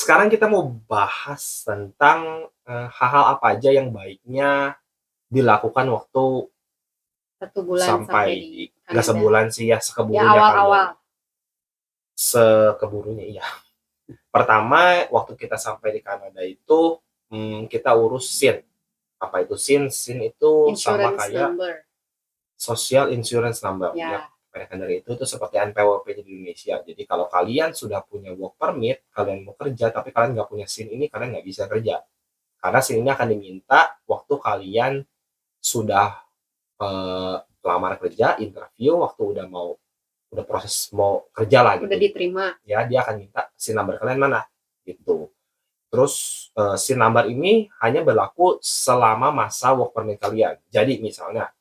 Sekarang kita mau bahas tentang, hal-hal apa aja yang baiknya dilakukan waktu 1 bulan sampai sampai di di nggak Kanada. sebulan sih ya, Ya sekeburunya kalian. awal-awal. Sekeburunya, iya. Pertama, waktu kita sampai di Kanada itu, kita urus SIN. Apa itu SIN? SIN itu sama Insurance kayak number. Social Insurance Number, ya. Ya, Kebanyakan dari itu seperti NPWP di Indonesia. Jadi kalau kalian sudah punya work permit, kalian mau kerja, tapi kalian nggak punya SIN ini, kalian nggak bisa kerja. Karena SIN ini akan diminta waktu kalian sudah lamar kerja, interview, waktu udah proses mau kerja lah udah gitu. diterima. Ya, dia akan minta SIN number kalian mana gitu. Terus SIN number ini hanya berlaku selama masa work permit kalian. Jadi misalnya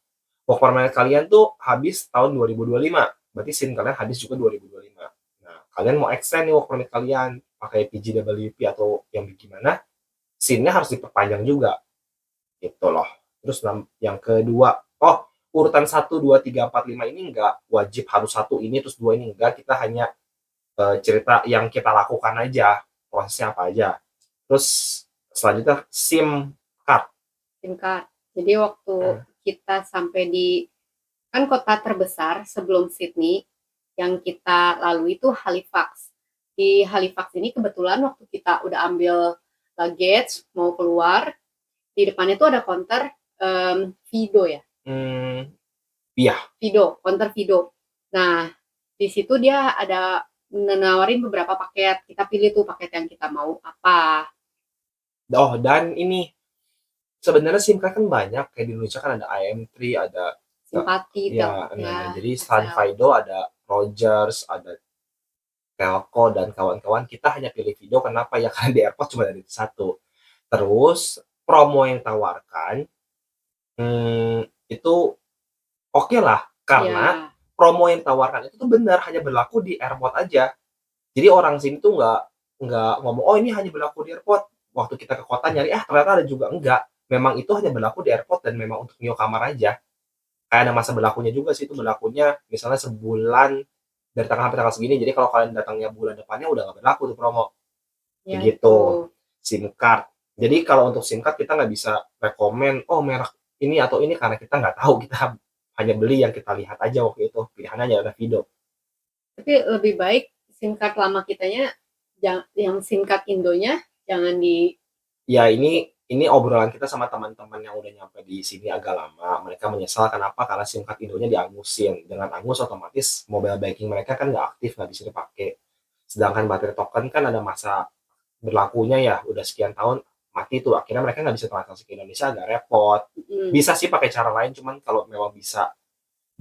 work permit kalian tuh habis tahun 2025, berarti SIN kalian habis juga 2025. Nah, kalian mau extend nih work permit kalian pakai PGWP atau yang gimana, SIN-nya harus diperpanjang juga gitu loh. Terus yang kedua, oh, urutan 1, 2, 3, 4, 5 ini enggak wajib harus satu ini terus dua ini, enggak, kita hanya cerita yang kita lakukan aja, prosesnya apa aja. Terus selanjutnya SIM card. SIM card. Jadi waktu kita sampai di kan kota terbesar sebelum Sydney yang kita lalui itu Halifax. Di Halifax ini kebetulan waktu kita udah ambil luggage mau keluar, di depannya tuh ada counter Vido ya. Iya. Vido, counter Vido. Nah, di situ dia ada menawarin beberapa paket. Kita pilih tuh paket yang kita mau apa. Oh, dan ini sebenarnya SIM card kan banyak, kayak di Indonesia kan ada IM3, ada Simpati, ya, ya, nah, jadi selain Excel. Fido ada Rogers, ada Telco dan kawan-kawan. Kita hanya pilih Vido, kenapa ya? Karena di airport cuma ada satu. Terus promo yang tawarkan itu oke lah, karena Ya, promo yang tawarkan itu tuh benar hanya berlaku di airport aja. Jadi orang sini tuh nggak ngomong, oh ini hanya berlaku di airport. Waktu kita ke kota nyari, ternyata ada juga, enggak. Memang itu hanya berlaku di airport dan memang untuk new kamar aja. Kayak ada masa berlakunya juga sih, itu berlakunya misalnya sebulan dari tanggal sampai tanggal segini. Jadi kalau kalian datangnya bulan depannya udah nggak berlaku tuh promo. ya itu. Begitu. SIM card. Jadi kalau untuk SIM card kita nggak bisa rekomen, oh merek ini atau ini, karena kita nggak tahu. Kita hanya beli yang kita lihat aja waktu itu. Pilihannya hanya ada Vido. Tapi lebih baik SIM card lama kitanya, yang SIM card Indonya jangan di. Ya, ini obrolan kita sama teman-teman yang udah nyampe di sini agak lama. Mereka menyesal kenapa? Karena SIM card Indonya diangusin. Dengan angus otomatis mobile banking mereka kan nggak aktif, nggak bisa dipakai. Sedangkan baterai token kan ada masa berlakunya ya, udah sekian tahun mati tuh. Akhirnya mereka nggak bisa transaksi ke Indonesia, agak repot. Bisa sih pakai cara lain, cuman kalau memang bisa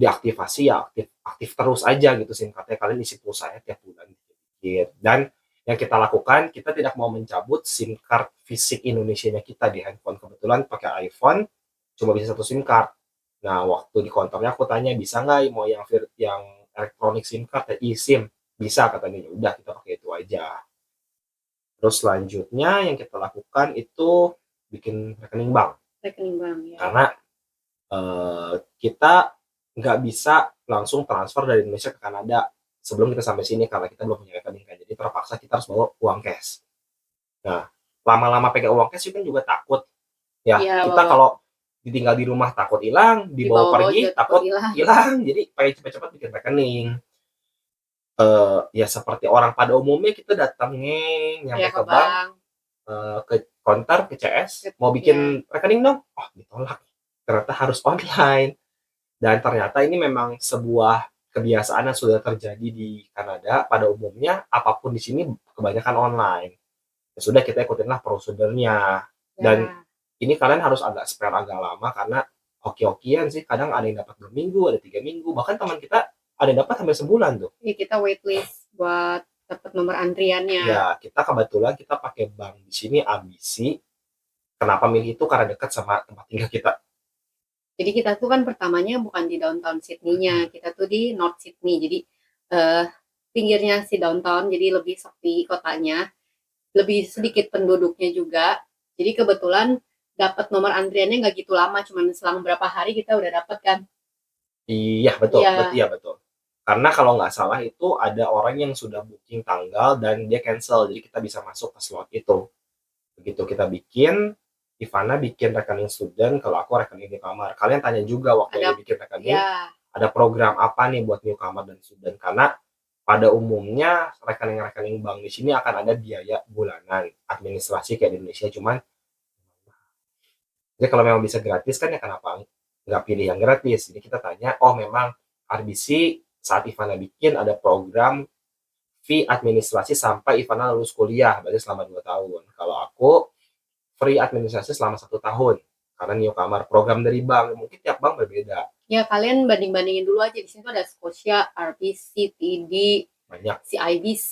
diaktifasi ya aktif aktif terus aja gitu SIM cardnya, kalian isi pulsanya tiap bulan dikit. Dan yang kita lakukan, kita tidak mau mencabut SIM card fisik Indonesia-nya kita di handphone. Kebetulan pakai iPhone cuma bisa satu SIM card. Nah, waktu di kantornya aku tanya, bisa nggak mau yang elektronik SIM card ya, eSIM? Bisa katanya. Ya udah, kita pakai itu aja. Terus selanjutnya yang kita lakukan itu bikin rekening bank. Rekening bank ya. Karena kita nggak bisa langsung transfer dari Indonesia ke Kanada sebelum kita sampai sini, karena kita belum punya rekening kan. Jadi terpaksa kita harus bawa uang cash. Nah, lama-lama pegang uang cash kan juga takut. Ya, Iya, kita bawa kalau ditinggal di rumah takut hilang, dibawa dibawa-bawa pergi juga takut takut hilang. hilang. Jadi pengen cepet-cepet bikin rekening. Ya seperti orang pada umumnya, kita datangnya nyampe Ya ke ke bank, bank. ke counter, ke CS, mau bikin Ya, rekening dong. Oh, ditolak. Ternyata harus online. Dan ternyata ini memang sebuah kebiasaan yang sudah terjadi di Kanada pada umumnya, apapun di sini kebanyakan online. Ya sudah, kita ikutinlah prosedurnya. Dan ya. ini kalian harus agak spare agak lama, karena oke-okean sih, kadang ada yang dapat 2 minggu, ada 3 minggu, bahkan teman kita ada yang dapat sampai sebulan tuh. Ini kita waitlist buat dapat nomor antriannya. Ya, kita kebetulan kita pakai bank di sini ABC. Kenapa milih itu? Karena dekat sama tempat tinggal kita. Jadi kita tuh kan pertamanya bukan di downtown Sydney-nya, kita tuh di North Sydney. Jadi eh, pinggirnya si downtown, jadi lebih sepi kotanya, lebih sedikit penduduknya juga. Jadi kebetulan dapat nomor antriannya nggak gitu lama, cuman selang berapa hari kita udah dapat kan. Iya, betul, Iya, iya betul. Karena kalau nggak salah itu ada orang yang sudah booking tanggal dan dia cancel, jadi kita bisa masuk ke slot itu. Begitu kita bikin, Ivana bikin rekening student, kalau aku rekening newcomer. Kalian tanya juga waktu Ada, dia bikin rekening, ya, ada program apa nih buat newcomer dan student? Karena pada umumnya rekening-rekening bank di sini akan ada biaya bulanan administrasi kayak di Indonesia, cuman jadi kalau memang bisa gratis kan ya kenapa nggak pilih yang gratis? Jadi kita tanya, oh memang RBC saat Ivana bikin ada program fee administrasi sampai Ivana lulus kuliah, berarti selama 2 tahun. Kalau aku free administrasi selama 1 tahun, karena newcomer program dari bank, mungkin tiap bank berbeda. ya kalian banding-bandingin dulu aja. Di sini tuh ada Scotia, RBC, TD, Banyak. CIBC.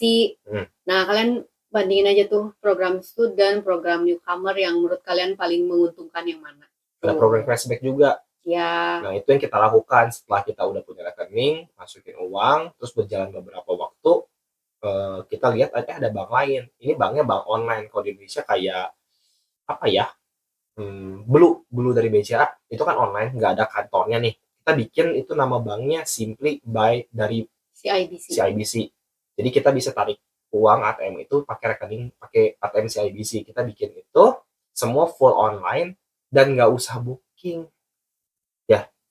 Hmm. Nah, kalian bandingin aja tuh program student, program newcomer yang menurut kalian paling menguntungkan yang mana. Ada program cashback juga. Ya, Nah, itu yang kita lakukan setelah kita udah punya rekening, masukin uang, terus berjalan beberapa waktu, kita lihat ada bank lain. Ini banknya bank online. Kalau di Indonesia kayak apa ya? Blue dari BCA itu kan online, nggak ada kantornya nih. Kita bikin itu nama banknya Simply by dari CIBC. Jadi kita bisa tarik uang ATM itu pakai rekening, pakai ATM CIBC. Kita bikin itu semua full online dan nggak usah booking.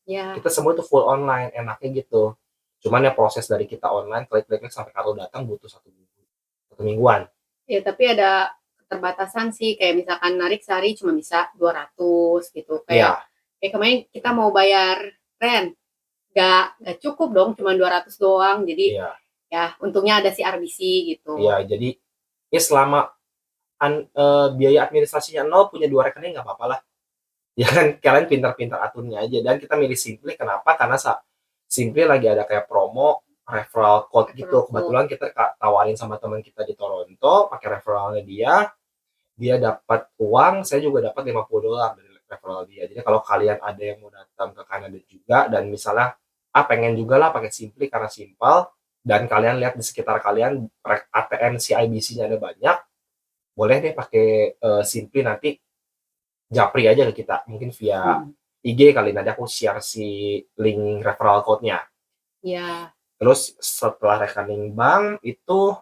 ya. Kita semua itu full online, enaknya gitu. Cuman ya proses dari kita online, klik-klik sampai kartu datang butuh 1 mingguan. Ya, tapi ada keterbatasan sih, kayak misalkan narik sehari cuma bisa 200 gitu. Iya, Kayak kemarin kita mau bayar rent, nggak cukup dong, cuma 200 doang. Jadi iya, ya untungnya ada si RBC gitu. iya. Jadi ya selama biaya administrasinya nol, punya 2 rekening nggak apa-apa lah. Ya kan kalian pintar-pintar aturnya aja. Dan kita milih Simply kenapa? Karena Simply lagi ada kayak promo referral code gitu. Kebetulan kita tawarin sama teman kita di Toronto pakai referralnya dia dapat uang, saya juga dapat $50 dari referral dia. Jadi kalau kalian ada yang mau datang ke Kanada juga dan misalnya pengen juga lah pakai Simply karena simpel dan kalian lihat di sekitar kalian ATM CIBC-nya ada banyak, boleh deh pakai Simply, nanti japri aja ke kita, mungkin via IG kali, nanti aku share si link referral code-nya. Ya. Terus setelah rekening bank itu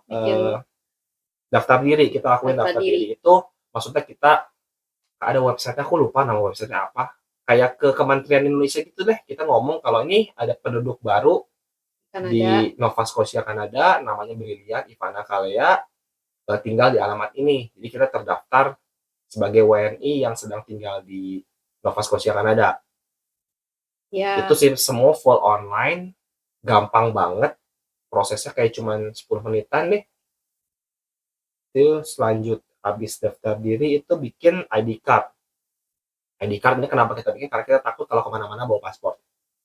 daftar diri, kita lakuin daftar diri itu, maksudnya kita ada website-nya, aku lupa nama website-nya apa, kayak ke Kementerian Indonesia gitu deh, kita ngomong kalau ini ada penduduk baru Kanada di Nova Scotia, Kanada, namanya Brilian Ivana Kalea, tinggal di alamat ini. Jadi kita terdaftar sebagai WNI yang sedang tinggal di Nova Scotia, Kanada. ya. Itu sih semua full online, gampang banget, prosesnya kayak cuman 10 menitan deh. Itu selanjut habis daftar diri itu bikin ID card. ID card ini kenapa kita bikin? Karena kita takut kalau kemana-mana bawa paspor.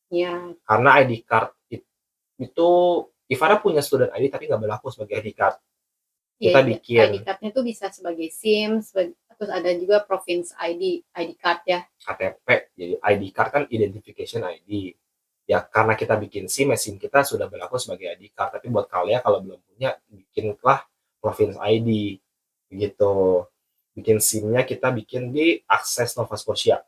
Ya. Karena ID card itu Ivana punya student ID tapi nggak berlaku sebagai ID card. Kita bikin ID card-nya tuh bisa sebagai SIM, terus ada juga province ID card ya. KTP, jadi ID card kan identification ID. Ya karena kita bikin SIM, SIM kita sudah berlaku sebagai ID card. Tapi buat kalian kalau belum punya, bikinlah province ID. Begitu. Bikin SIM-nya kita bikin di Access Nova Scotia.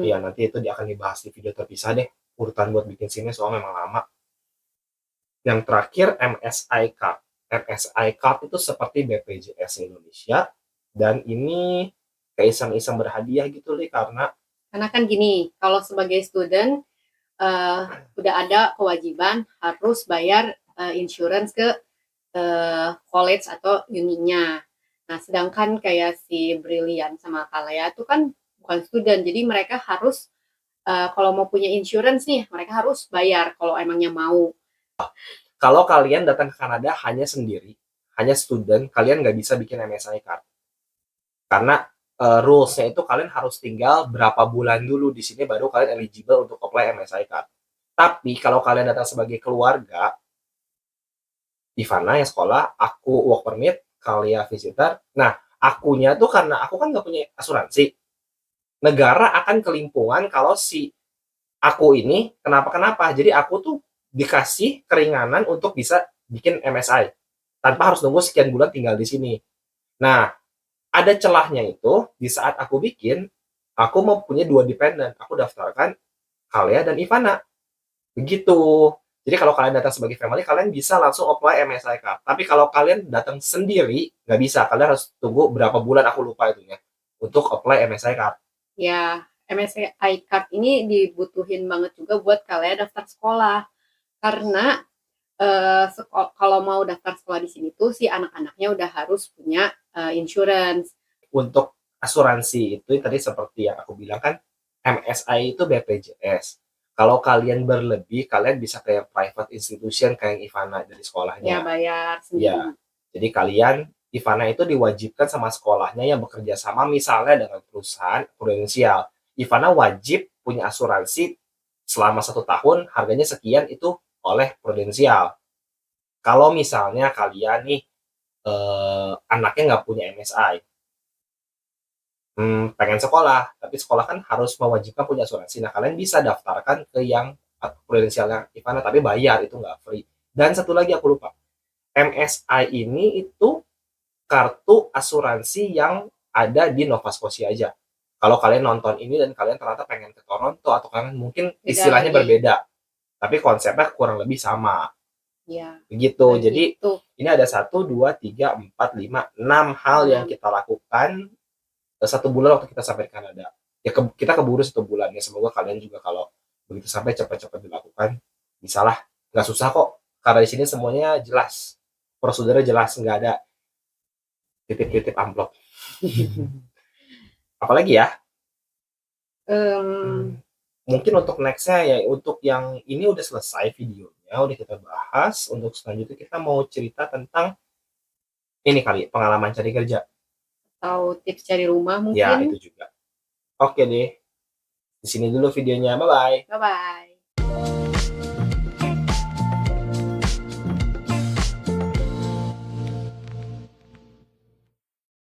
Ya nanti itu akan dibahas di video terpisah deh. Urutan buat bikin SIM-nya soalnya memang lama. Yang terakhir MSI Card. MSI Card itu seperti BPJS Indonesia, dan ini kayak iseng-iseng berhadiah gitu deh, karena kan gini, kalau sebagai student udah ada kewajiban harus bayar insurance ke college atau uninya. Nah, sedangkan kayak si Brilian sama Kalea itu kan bukan student, jadi mereka harus kalau mau punya insurance nih, mereka harus bayar kalau emangnya mau. Kalau kalian datang ke Kanada hanya sendiri, hanya student, kalian nggak bisa bikin MSI card. Karena rules-nya itu kalian harus tinggal berapa bulan dulu di sini baru kalian eligible untuk apply MSI card. Tapi kalau kalian datang sebagai keluarga, Ivana yang sekolah, aku work permit, Kalea visitor. Nah, akunya tuh karena aku kan nggak punya asuransi. Negara akan kelimpungan kalau si aku ini kenapa-kenapa. Jadi aku tuh dikasih keringanan untuk bisa bikin MSI tanpa harus nunggu sekian bulan tinggal di sini. Nah, ada celahnya itu di saat aku bikin, aku mau punya 2 dependent. Aku daftarkan Kalea dan Ivana. Begitu. Jadi kalau kalian datang sebagai family, kalian bisa langsung apply MSI Card. Tapi kalau kalian datang sendiri, nggak bisa. Kalian harus tunggu berapa bulan, aku lupa itunya, untuk apply MSI Card. Ya, MSI Card ini dibutuhin banget juga buat kalian daftar sekolah. Karena kalau mau daftar sekolah di sini tuh si anak-anaknya udah harus punya insurance. Untuk asuransi itu tadi seperti yang aku bilang kan, MSI itu BPJS. Kalau kalian berlebih, kalian bisa kayak private institution kayak Ivana dari Ya, sekolahnya. bayar Ya, sendiri. jadi kalian Ivana itu diwajibkan sama sekolahnya yang bekerja sama misalnya dengan perusahaan prudensial. Ivana wajib punya asuransi selama 1 tahun, harganya sekian itu oleh prudensial. Kalau misalnya kalian nih anaknya nggak punya MSI, pengen sekolah, tapi sekolah kan harus mewajibkan punya asuransi. Nah, kalian bisa daftarkan ke yang prudensialnya Ivana, tapi bayar, itu nggak free. Dan satu lagi aku lupa, MSI ini itu kartu asuransi yang ada di Nova Scotia aja. Kalau kalian nonton ini dan kalian ternyata pengen ke Toronto atau kalian mungkin Beda istilahnya lagi. berbeda, tapi konsepnya kurang lebih sama. Ya, Begitu. Jadi begitu. ini ada 1, 2, 3, 4, 5, 6 hal yang kita lakukan 1 bulan waktu kita sampai di Kanada. Ya kita keburu 1 bulan ya. Semoga kalian juga kalau begitu sampai cepat-cepat dilakukan. Bisalah, nggak susah kok. Karena di sini semuanya jelas, prosedurnya jelas, nggak ada titip-titip amplop. Apalagi ya? Mungkin untuk nextnya ya, untuk yang ini udah selesai videonya, udah kita bahas. Untuk selanjutnya kita mau cerita tentang ini kali, pengalaman cari kerja. Atau tips cari rumah Ya, mungkin. itu juga. Oke deh. Di sini dulu videonya. Bye-bye. Bye-bye.